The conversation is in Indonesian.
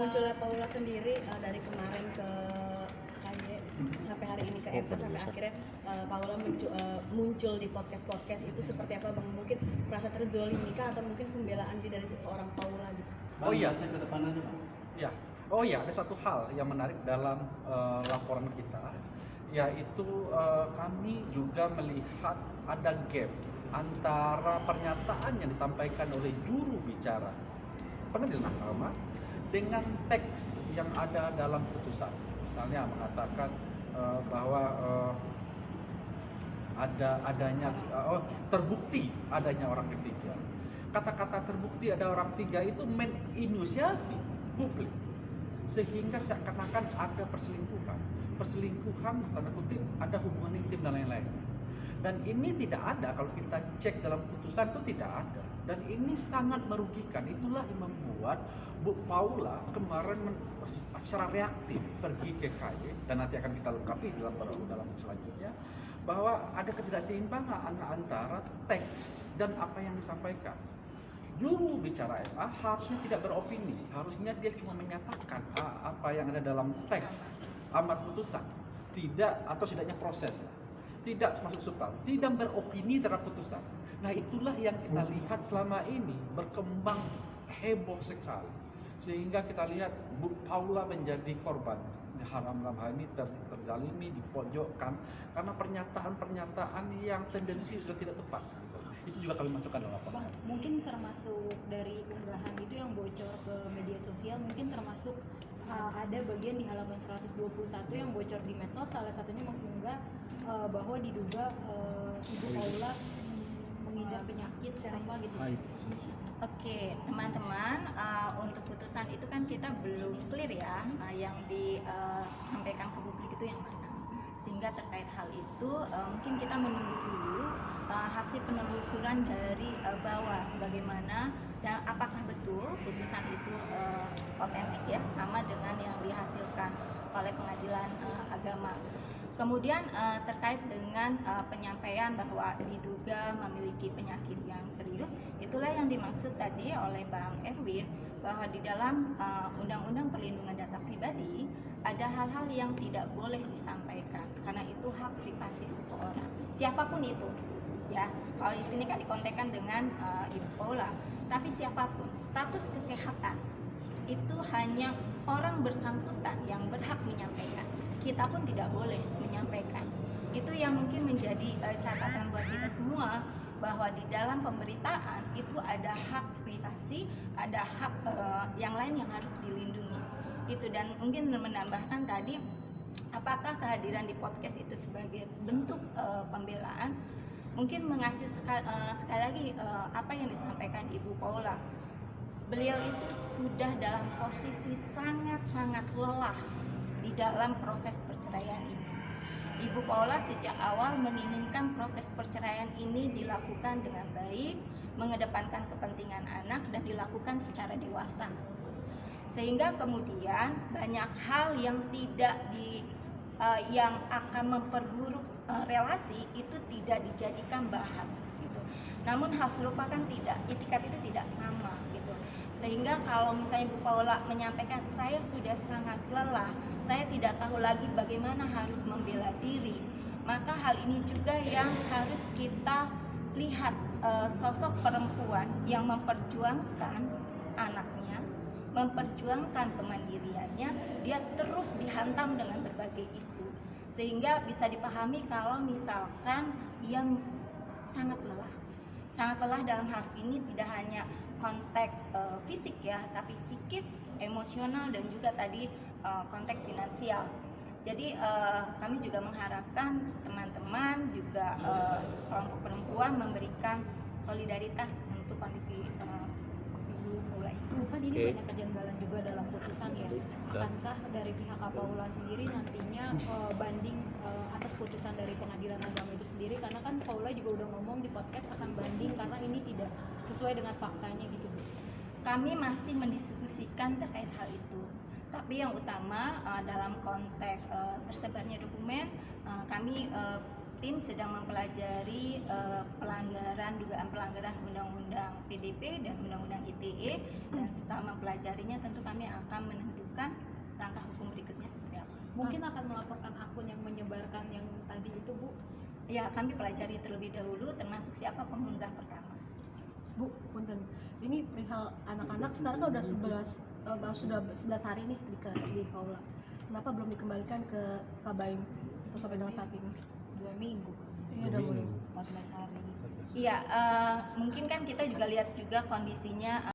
munculnya Paula sendiri dari kemarin ke KY sampai hari ini ke Eva sampai akhirnya Paula muncul di podcast itu seperti apa Bang? Mungkin merasa terzolimi kah atau mungkin pembelaan dari seorang Paula gitu? Oh iya, ke depannya Bang. Ya. Oh iya, ada satu hal yang menarik dalam laporan kita, yaitu kami juga melihat ada gap antara pernyataan yang disampaikan oleh juru bicara pengadilan agama dengan teks yang ada dalam putusan. Misalnya mengatakan bahwa terbukti adanya orang ketiga. Kata-kata terbukti ada orang ketiga itu menginisiasi publik, sehingga seakan-akan ada perselingkuhan tanda kutip, ada hubungan intim dan lain-lain. Dan ini tidak ada, kalau kita cek dalam putusan itu tidak ada. Dan ini sangat merugikan. Itulah yang membuat Bu Paula kemarin secara reaktif pergi ke KY, dan nanti akan kita lengkapi dalam selanjutnya, bahwa ada ketidakseimbangan antara teks dan apa yang disampaikan. Juru bicara MA harusnya tidak beropini, harusnya dia cuma menyatakan apa yang ada dalam teks amar putusan, tidak, atau setidaknya proses, tidak masuk substansi dan beropini terhadap putusan. Nah itulah yang kita lihat selama ini berkembang heboh sekali, sehingga kita lihat Bu Paula menjadi korban haram dalam hal ini, terzalimi, dipojokkan karena pernyataan-pernyataan yang tendensius dan tidak tepat. Itu juga kami masukkan dalam laporan. Mungkin termasuk dari unggahan itu yang bocor ke media sosial, mungkin termasuk ada bagian di halaman 121 yang bocor di medsos, salah satunya mengunggah bahwa diduga Ibu Paula mengidap penyakit serapa gitu. Oke, teman-teman, untuk putusan itu kan kita belum clear ya, yang disampaikan ke publik itu yang mana. Sehingga terkait hal itu mungkin kita menunggu dulu hasil penelusuran dari bawah sebagaimana dan apakah betul putusan itu otentik ya, sama dengan yang dihasilkan oleh pengadilan agama. Kemudian terkait dengan penyampaian bahwa diduga memiliki penyakit yang serius, itulah yang dimaksud tadi oleh Bang Erwin, bahwa di dalam Undang-Undang Perlindungan Data Pribadi ada hal-hal yang tidak boleh disampaikan karena itu hak privasi seseorang, siapapun itu. Ya, kalau di sini kan dikontekskan dengan Ibu Paula, tapi siapapun, status kesehatan itu hanya orang bersangkutan yang berhak menyampaikan. Kita pun tidak boleh menyampaikan. Itu yang mungkin menjadi catatan buat kita semua, bahwa di dalam pemberitaan itu ada hak privasi, ada hak yang lain yang harus dilindungi. Itu, dan mungkin menambahkan tadi, apakah kehadiran di podcast itu sebagai bentuk pembelaan? Mungkin mengacu sekali lagi apa yang disampaikan Ibu Paula. Beliau itu sudah dalam posisi sangat-sangat lelah di dalam proses perceraian ini. Ibu Paula sejak awal menginginkan proses perceraian ini dilakukan dengan baik, mengedepankan kepentingan anak dan dilakukan secara dewasa. Sehingga kemudian banyak hal yang yang akan memperburuk relasi itu tidak dijadikan bahan gitu. Namun hal serupa kan tidak, itikat itu tidak sama gitu. Sehingga kalau misalnya Bu Paula menyampaikan, saya sudah sangat lelah, saya tidak tahu lagi bagaimana harus membela diri, maka hal ini juga yang harus kita lihat, sosok perempuan yang memperjuangkan anaknya, memperjuangkan kemandiriannya, dia terus dihantam dengan berbagai isu, sehingga bisa dipahami kalau misalkan dia sangat lelah dalam hal ini, tidak hanya konteks fisik ya, tapi psikis, emosional, dan juga tadi konteks finansial. Jadi kami juga mengharapkan teman-teman juga kelompok perempuan memberikan solidaritas untuk kondisi Ibu Paula. Kan ini banyak kejanggalan juga dalam putusan ya. Akankah dari pihak Paula sendiri nantinya banding atas putusan dari pengadilan agama itu sendiri? Karena kan Paula juga udah ngomong di podcast akan banding karena ini tidak sesuai dengan faktanya gitu. Kami masih mendiskusikan terkait hal itu. Tapi yang utama dalam konteks tersebarnya dokumen, kami tim sedang mempelajari dugaan pelanggaran Undang-Undang PDP dan Undang-Undang ITE, dan setelah mempelajarinya tentu kami akan menentukan mungkin akan melaporkan akun yang menyebarkan yang tadi itu, Bu. Ya, kami pelajari terlebih dahulu termasuk siapa pengunggah pertama. Bu, punten. Ini perihal anak-anak sekarang kan udah 11 hari nih di Paula. Kenapa belum dikembalikan ke Kabaim itu sampai dengan saat ini? 2 minggu. Iya, udah mulai. 14 hari. Iya, mungkin kan kita juga lihat juga kondisinya